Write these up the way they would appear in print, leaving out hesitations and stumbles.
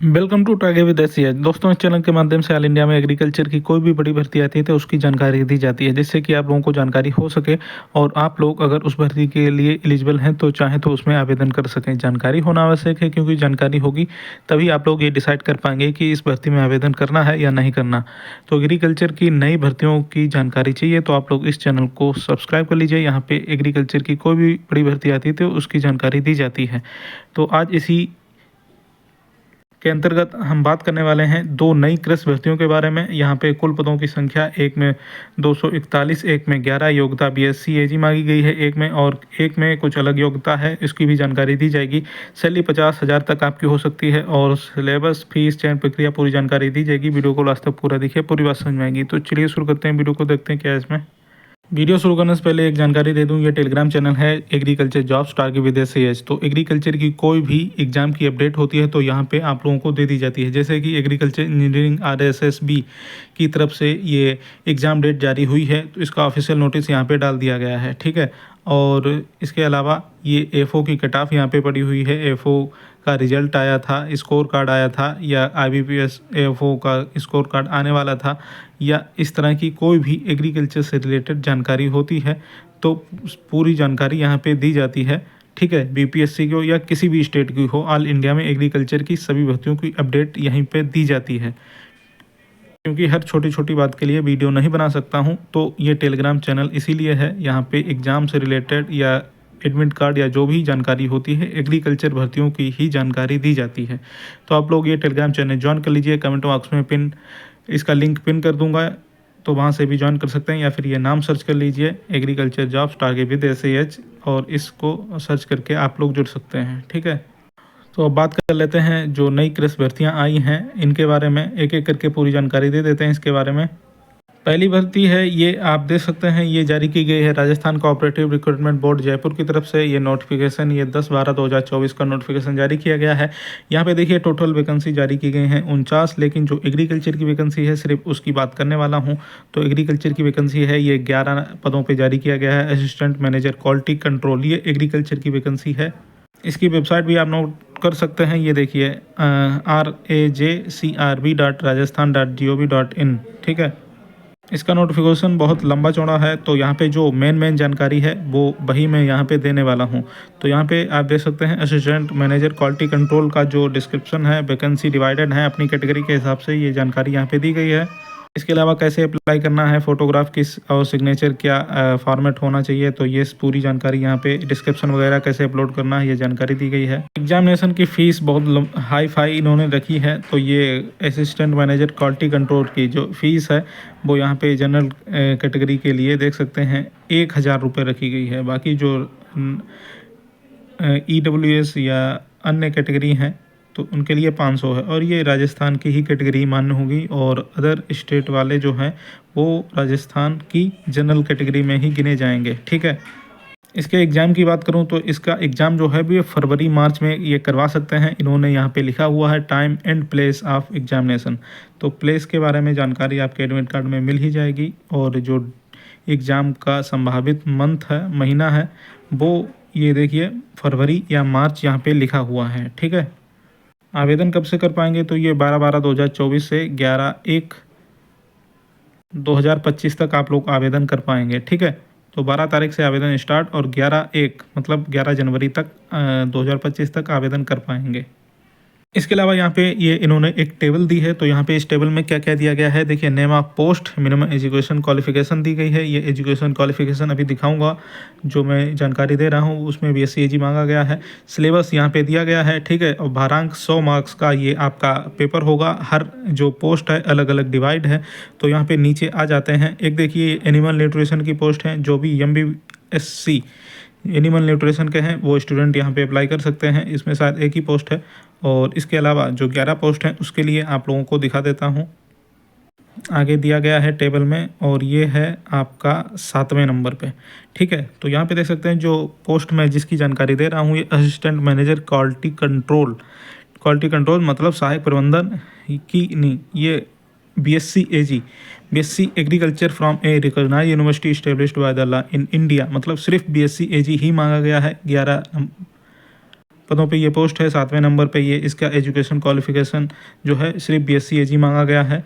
Welcome to टागे with SCH. दोस्तों, इस चैनल के माध्यम से ऑल इंडिया में एग्रीकल्चर की कोई भी बड़ी भर्ती आती है तो उसकी जानकारी दी जाती है, जिससे कि आप लोगों को जानकारी हो सके और आप लोग अगर उस भर्ती के लिए एलिजिबल हैं तो चाहें तो उसमें आवेदन कर सकें। जानकारी होना आवश्यक है, क्योंकि जानकारी होगी तभी आप लोग ये डिसाइड कर पाएंगे कि इस भर्ती में आवेदन करना है या नहीं करना। तो एग्रीकल्चर की नई भर्तियों की जानकारी चाहिए तो आप लोग इस चैनल को सब्सक्राइब कर लीजिए। यहाँ पे एग्रीकल्चर की कोई भी बड़ी भर्ती आती है तो उसकी जानकारी दी जाती है। तो आज इसी के अंतर्गत हम बात करने वाले हैं दो नई कृषि भर्तियों के बारे में। यहाँ पे कुल पदों की संख्या एक में 241, एक में 11 योग्यता बीएससी एजी मांगी गई है, एक में और एक में कुछ अलग योग्यता है, इसकी भी जानकारी दी जाएगी। सैलरी 50,000 तक आपकी हो सकती है और सिलेबस, फीस, चयन प्रक्रिया पूरी जानकारी दी जाएगी। वीडियो को लास्ट तक पूरा देखिए, पूरी बात समझ में आएगी। तो चलिए शुरू करते हैं, वीडियो को देखते हैं क्या है इसमें। वीडियो शुरू करने से पहले एक जानकारी दे दूं, ये टेलीग्राम चैनल है एग्रीकल्चर जॉब्स टारगेट विद एससीएच। तो एग्रीकल्चर की कोई भी एग्जाम की अपडेट होती है तो यहाँ पे आप लोगों को दे दी जाती है। जैसे कि एग्रीकल्चर इंजीनियरिंग आरएसएसबी की तरफ से ये एग्ज़ाम डेट जारी हुई है तो इसका ऑफिशियल नोटिस यहाँ पे डाल दिया गया है, ठीक है। और इसके अलावा ये एफओ की कट ऑफ यहाँ पे पड़ी हुई है। एफओ का रिजल्ट आया था, स्कोर कार्ड आया था, या आईबीपीएस एफओ का स्कोर कार्ड आने वाला था, या इस तरह की कोई भी एग्रीकल्चर से रिलेटेड जानकारी होती है तो पूरी जानकारी यहाँ पे दी जाती है, ठीक है। बीपीएससी की हो या किसी भी स्टेट की हो, ऑल इंडिया में एग्रीकल्चर की सभी भर्तियों की अपडेट यहीं पे दी जाती है। क्योंकि हर छोटी छोटी बात के लिए वीडियो नहीं बना सकता हूँ तो ये टेलीग्राम चैनल इसीलिए है। यहाँ पे एग्ज़ाम से रिलेटेड या एडमिट कार्ड या जो भी जानकारी होती है एग्रीकल्चर भर्तियों की ही जानकारी दी जाती है। तो आप लोग ये टेलीग्राम चैनल ज्वाइन कर लीजिए। कमेंट बॉक्स में इसका लिंक पिन कर दूंगा, तो वहाँ से भी ज्वाइन कर सकते हैं, या फिर ये नाम सर्च कर लीजिए एग्रीकल्चर जॉब्स टारगेट विद एससीएच और इसको सर्च करके आप लोग जुड़ सकते हैं, ठीक है। तो अब बात कर लेते हैं जो नई कृषि भर्तियाँ आई हैं इनके बारे में, एक एक करके पूरी जानकारी दे देते हैं इसके बारे में। पहली भर्ती है, ये आप देख सकते हैं, ये जारी की गई है Rajasthan cooperative recruitment board Jaipur की तरफ से। ये नोटिफिकेशन, ये 10/12/2024 का नोटिफिकेशन जारी किया गया है। यहाँ पे देखिए टोटल वैकेंसी जारी की गई हैं 49, लेकिन जो एग्रीकल्चर की वैकेंसी है सिर्फ उसकी बात करने वाला हूँ। तो एग्रीकल्चर की वैकेंसी है, ये 11 पदों पर जारी किया गया है। असिस्टेंट मैनेजर क्वालिटी कंट्रोल, ये एग्रीकल्चर की वैकेंसी है। इसकी वेबसाइट भी आप नोट कर सकते हैं, ये देखिए rajcrb.rajasthan.gov.in, ठीक है। इसका नोटिफिकेशन बहुत लंबा चौड़ा है, तो यहाँ पे जो मेन जानकारी है वो वही मैं यहाँ पे देने वाला हूँ। तो यहाँ पे आप देख सकते हैं असिस्टेंट मैनेजर क्वालिटी कंट्रोल का जो डिस्क्रिप्शन है, वैकेंसी डिवाइडेड है अपनी कैटेगरी के हिसाब से, ये जानकारी यहाँ पे दी गई है। इसके अलावा कैसे अप्लाई करना है, फोटोग्राफ किस और सिग्नेचर क्या फॉर्मेट होना चाहिए, तो ये पूरी जानकारी यहाँ पे डिस्क्रिप्शन वगैरह कैसे अपलोड करना है ये जानकारी दी गई है। एग्जामिनेशन की फ़ीस बहुत हाई फाई इन्होंने रखी है। तो ये असिस्टेंट मैनेजर क्वालिटी कंट्रोल की जो फ़ीस है वो यहाँ पे जनरल कैटेगरी के लिए देख सकते हैं 1,000 रुपये रखी गई है। बाकी जो EWS या अन्य कैटेगरी हैं तो उनके लिए 500 है, और ये राजस्थान की ही कैटेगरी मान्य होगी, और अदर स्टेट वाले जो हैं वो राजस्थान की जनरल कैटेगरी में ही गिने जाएंगे, ठीक है। इसके एग्ज़ाम की बात करूं तो इसका एग्ज़ाम जो है वो फरवरी मार्च में ये करवा सकते हैं। इन्होंने यहाँ पे लिखा हुआ है time and place of examination. तो प्लेस के बारे में जानकारी आपके एडमिट कार्ड में मिल ही जाएगी, और जो एग्ज़ाम का संभावित मंथ है, महीना है, वो ये देखिए फरवरी या मार्च यहाँ पे लिखा हुआ है, ठीक है। आवेदन कब से कर पाएंगे, तो ये 12/12/2024 से 11/1/2025 तक आप लोग आवेदन कर पाएंगे, ठीक है। तो 12 तारीख से आवेदन स्टार्ट और 11/1 मतलब 11 जनवरी तक 2025 तक आवेदन कर पाएंगे। इसके अलावा यहाँ पे ये इन्होंने एक टेबल दी है, तो यहाँ पे इस टेबल में क्या क्या दिया गया है देखिए। Name of post, minimum education qualification दी गई है। ये एजुकेशन क्वालिफिकेशन अभी दिखाऊंगा, जो मैं जानकारी दे रहा हूँ उसमें बीएससी एजी मांगा गया है। सिलेबस यहाँ पे दिया गया है, ठीक है। और भारांक 100 मार्क्स का ये आपका पेपर होगा। हर जो पोस्ट है अलग अलग डिवाइड है। तो यहाँ पे नीचे आ जाते हैं, एक देखिए एनिमल न्यूट्रिशन की पोस्ट है, जो भी MBSc एनिमल न्यूट्रिशन के हैं वो स्टूडेंट यहाँ पे अप्लाई कर सकते हैं। इसमें शायद एक ही पोस्ट है, और इसके अलावा जो 11 पोस्ट हैं उसके लिए आप लोगों को दिखा देता हूँ। आगे दिया गया है टेबल में, और ये है आपका 7वें नंबर पे, ठीक है। तो यहाँ पे देख सकते हैं जो पोस्ट में जिसकी जानकारी दे रहा हूँ, ये assistant manager quality control. Quality control मतलब सहायक प्रबंधन की नहीं, ये BSc agriculture from a recognised university established by the law in India, मतलब सिर्फ BSc AG ही मांगा गया है 11 पदों पे ये पोस्ट है। 7वें नंबर पे ये इसका एजुकेशन क्वालिफिकेशन जो है सिर्फ BSc AG मांगा गया है।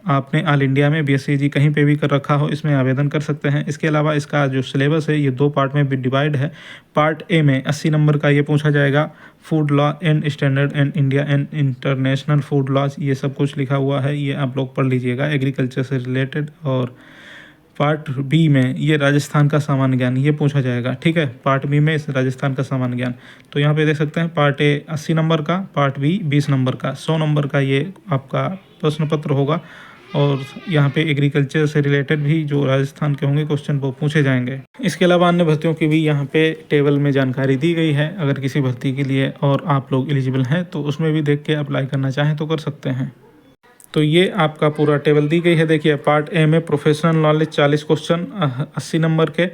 आपने ऑल इंडिया में BSc AG कहीं पे भी कर रखा हो, इसमें आवेदन कर सकते हैं। इसके अलावा इसका जो सिलेबस है ये 2 पार्ट में भी डिवाइड है। पार्ट ए में 80 नंबर का ये पूछा जाएगा, food law and standard and India and international food laws, ये सब कुछ लिखा हुआ है, ये आप लोग पढ़ लीजिएगा एग्रीकल्चर से रिलेटेड। और पार्ट बी में ये राजस्थान का सामान्य ज्ञान ये पूछा जाएगा, ठीक है। पार्ट बी में इस राजस्थान का सामान्य ज्ञान, तो यहाँ पे देख सकते हैं पार्ट ए 80 नंबर का, पार्ट बी 20 नंबर का, 100 नंबर का ये आपका प्रश्न पत्र होगा। और यहाँ पे एग्रीकल्चर से रिलेटेड भी जो राजस्थान के होंगे क्वेश्चन वो पूछे जाएंगे। इसके अलावा अन्य भर्तियों की भी यहाँ पे टेबल में जानकारी दी गई है। अगर किसी भर्ती के लिए और आप लोग एलिजिबल हैं तो उसमें भी देख के अप्लाई करना चाहें तो कर सकते हैं। तो ये आपका पूरा टेबल दी गई है। देखिए पार्ट ए में प्रोफेशनल नॉलेज 40 क्वेश्चन 80 नंबर के,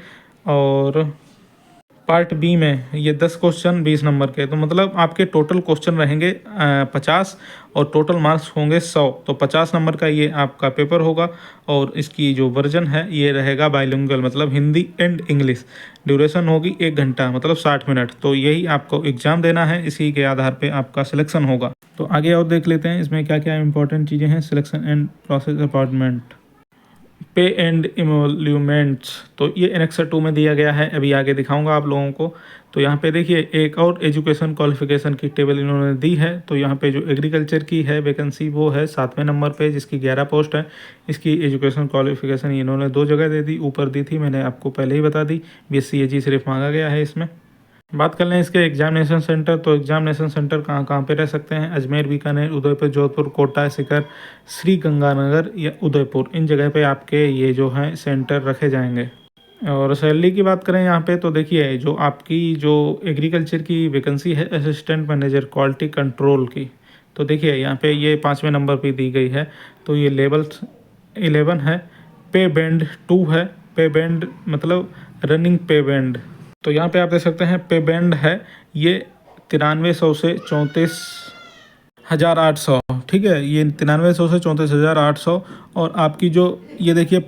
और पार्ट बी में ये 10 क्वेश्चन 20 नंबर के। तो मतलब आपके टोटल क्वेश्चन रहेंगे 50 और टोटल मार्क्स होंगे 100। तो 50 नंबर का ये आपका पेपर होगा और इसकी जो वर्जन है ये रहेगा बाइलिंगुअल, मतलब हिंदी एंड इंग्लिश। ड्यूरेशन होगी 1 घंटा मतलब 60 मिनट। तो यही आपको एग्ज़ाम देना है, इसी के आधार पर आपका सिलेक्शन होगा। तो आगे और देख लेते हैं इसमें क्या क्या इंपॉर्टेंट चीज़ें हैं। सिलेक्शन एंड प्रोसेस अपॉइंटमेंट, पे एंड इमोल्यूमेंट्स, तो ये एनेक्सर 2 में दिया गया है, अभी आगे दिखाऊंगा आप लोगों को। तो यहाँ पे देखिए एक और एजुकेशन क्वालिफिकेशन की टेबल इन्होंने दी है। तो यहाँ पे जो एग्रीकल्चर की है वैकेंसी वो है 7वें नंबर पे, जिसकी 11 पोस्ट है। इसकी एजुकेशन क्वालिफिकेशन इन्होंने 2 जगह दे दी, ऊपर दी थी मैंने आपको पहले ही बता दी। BSc AG सिर्फ मांगा गया है इसमें। बात कर लें इसके एग्जामिनेशन सेंटर, तो एग्जामिनेशन सेंटर कहाँ कहाँ पे रह सकते हैं। अजमेर, बीकानेर, उदयपुर, जोधपुर, कोटा, सीकर, श्री गंगानगर या उदयपुर, इन जगह पे आपके ये जो हैं सेंटर रखे जाएंगे। और सैलरी की बात करें यहाँ पे, तो देखिए जो आपकी जो एग्रीकल्चर की वैकेंसी है असिस्टेंट मैनेजर क्वालिटी कंट्रोल की, तो देखिए यहाँ पे ये 5वें नंबर पे दी गई है। तो ये लेवल 11 है, पे बैंड 2 है। पे बैंड मतलब रनिंग पे बैंड, तो यहाँ पे आप देख सकते हैं पे बैंड है ये 9300 से 34,800, ठीक है। ये 9300 से 34,800। और आपकी जो ये देखिए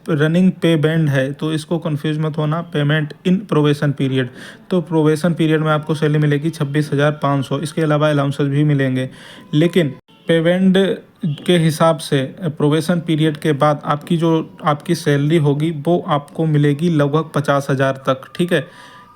रनिंग पे बैंड है, तो इसको कंफ्यूज मत होना, पेमेंट इन प्रोबेशन पीरियड। तो प्रोबेशन पीरियड में आपको सैलरी मिलेगी 26,500। इसके अलावा अलाउंसेस भी मिलेंगे, लेकिन पे बैंड के हिसाब से प्रोबेशन पीरियड के बाद आपकी जो आपकी सैलरी होगी वो आपको मिलेगी लगभग 50,000 तक, ठीक है।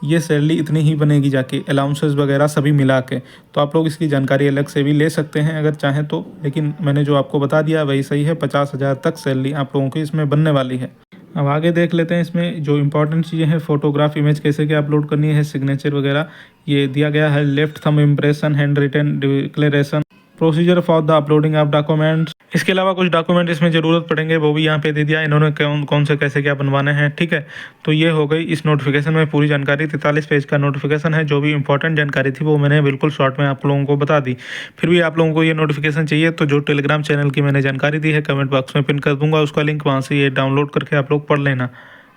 ये सैलरी इतनी ही बनेगी जाके, अलाउंसेस वगैरह सभी मिला के। तो आप लोग इसकी जानकारी अलग से भी ले सकते हैं अगर चाहें तो, लेकिन मैंने जो आपको बता दिया वही सही है। 50,000 तक सैलरी आप लोगों की इसमें बनने वाली है। अब आगे देख लेते हैं इसमें जो इंपॉर्टेंट चीज़ें हैं। फोटोग्राफ, इमेज कैसे क्या अपलोड करनी है, सिग्नेचर वगैरह ये दिया गया है। Left thumb impression, handwritten declaration, procedure for the uploading of documents. इसके अलावा कुछ डॉक्यूमेंट इसमें ज़रूरत पड़ेंगे, वो भी यहाँ पे दे दिया इन्होंने, कौन से कैसे क्या बनवाने हैं, ठीक है। तो ये हो गई इस नोटिफिकेशन में पूरी जानकारी। 43 पेज का नोटिफिकेशन है। जो भी इंपॉर्टेंट जानकारी थी वो मैंने बिल्कुल शॉर्ट में आप लोगों को बता दी। फिर भी आप लोगों को ये नोटिफिकेशन चाहिए तो जो टेलीग्राम चैनल की मैंने जानकारी दी है कमेंट बॉक्स में पिन कर दूंगा उसका लिंक, वहाँ से ये डाउनलोड करके आप लोग पढ़ लेना।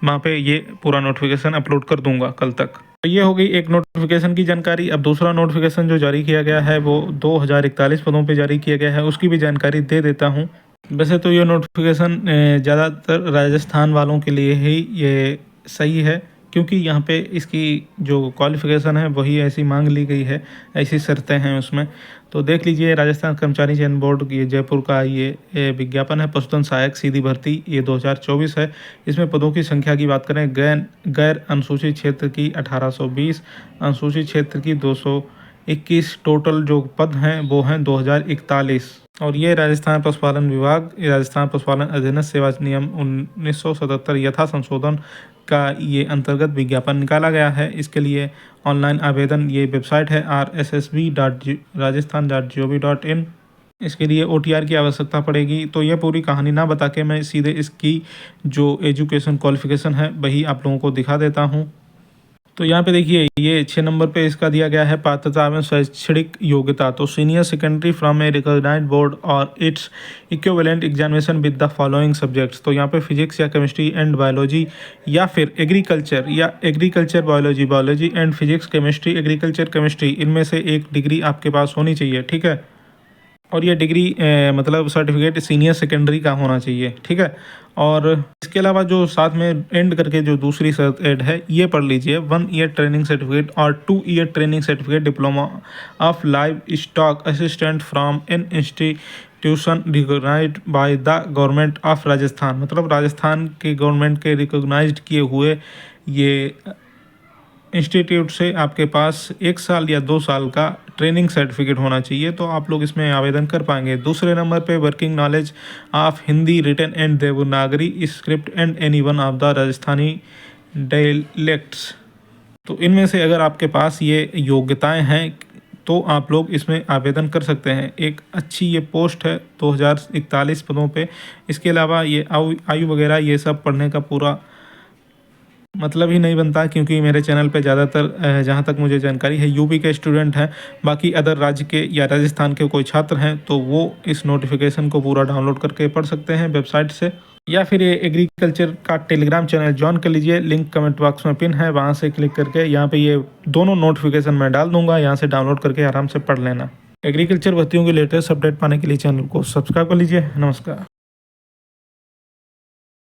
वहाँ पे ये पूरा नोटिफिकेशन अपलोड कर दूंगा कल तक। तो ये हो गई एक नोटिफिकेशन की जानकारी। अब दूसरा नोटिफिकेशन जो जारी किया गया है वो 2041 पदों पे जारी किया गया है, उसकी भी जानकारी दे देता हूँ। वैसे तो ये नोटिफिकेशन ज़्यादातर राजस्थान वालों के लिए ही ये सही है, क्योंकि यहाँ पे इसकी जो क्वालिफ़िकेशन है वही ऐसी मांग ली गई है, ऐसी शर्तें हैं उसमें। तो देख लीजिए, राजस्थान कर्मचारी चयन बोर्ड ये जयपुर का ये विज्ञापन है। पशुधन सहायक सीधी भर्ती ये 2024 है। इसमें पदों की संख्या की बात करें, गैर अनुसूचित क्षेत्र की 1820, अनुसूचित क्षेत्र की 221, टोटल जो पद हैं वो हैं 2041। और ये राजस्थान पशुपालन विभाग, राजस्थान पशुपालन अधीनस्थ सेवा नियम 1977 यथा संशोधन का ये अंतर्गत विज्ञापन निकाला गया है। इसके लिए ऑनलाइन आवेदन, ये वेबसाइट है rssb.rajasthan.gov.in। इसके लिए OTR की आवश्यकता पड़ेगी। तो ये पूरी कहानी ना बता के मैं सीधे इसकी जो एजुकेशन क्वालिफिकेशन है वही आप लोगों को दिखा देता हूँ। तो यहाँ पे देखिए ये 6 नंबर पे इसका दिया गया है पात्रता एवं शैक्षणिक योग्यता। तो senior secondary from a recognised board और it's equivalent examination with the following subjects. तो यहाँ पे फिजिक्स या केमिस्ट्री एंड बायोलॉजी, या फिर एग्रीकल्चर या agriculture biology, biology and physics, chemistry, agriculture chemistry, इनमें से एक डिग्री आपके पास होनी चाहिए, ठीक है। और ये डिग्री मतलब सर्टिफिकेट सीनियर सेकेंडरी का होना चाहिए, ठीक है। और इसके अलावा जो साथ में एंड करके जो दूसरी शर्त ऐड है ये पढ़ लीजिए, 1 ईयर ट्रेनिंग सर्टिफिकेट और 2 ear training certificate diploma of live stock assistant from an institution recognised by the government of Rajasthan. मतलब राजस्थान के गवर्नमेंट के रिकोगनाइज्ड किए हुए ये इंस्टीट्यूट से आपके पास 1 साल या 2 साल का ट्रेनिंग सर्टिफिकेट होना चाहिए, तो आप लोग इसमें आवेदन कर पाएंगे। दूसरे नंबर पे working knowledge of Hindi written and Devanagari script and any one of the Rajasthani dialects. तो इनमें से अगर आपके पास ये योग्यताएं हैं तो आप लोग इसमें आवेदन कर सकते हैं। एक अच्छी ये पोस्ट है 2041 पदों पे। इसके अलावा ये आयु वगैरह ये सब पढ़ने का पूरा मतलब ही नहीं बनता, क्योंकि मेरे चैनल पे ज़्यादातर जहाँ तक मुझे जानकारी है यूपी के स्टूडेंट हैं। बाकी अदर राज्य के या राजस्थान के कोई छात्र हैं तो वो इस नोटिफिकेशन को पूरा डाउनलोड करके पढ़ सकते हैं वेबसाइट से, या फिर ये एग्रीकल्चर का टेलीग्राम चैनल ज्वाइन कर लीजिए। लिंक कमेंट बॉक्स में पिन है, वहाँ से क्लिक करके यहाँ पे ये दोनों नोटिफिकेशन मैं डाल दूंगा, यहाँ से डाउनलोड करके आराम से पढ़ लेना। एग्रीकल्चर भर्तियों के लेटेस्ट अपडेट पाने के लिए चैनल को सब्सक्राइब कर लीजिए। नमस्कार।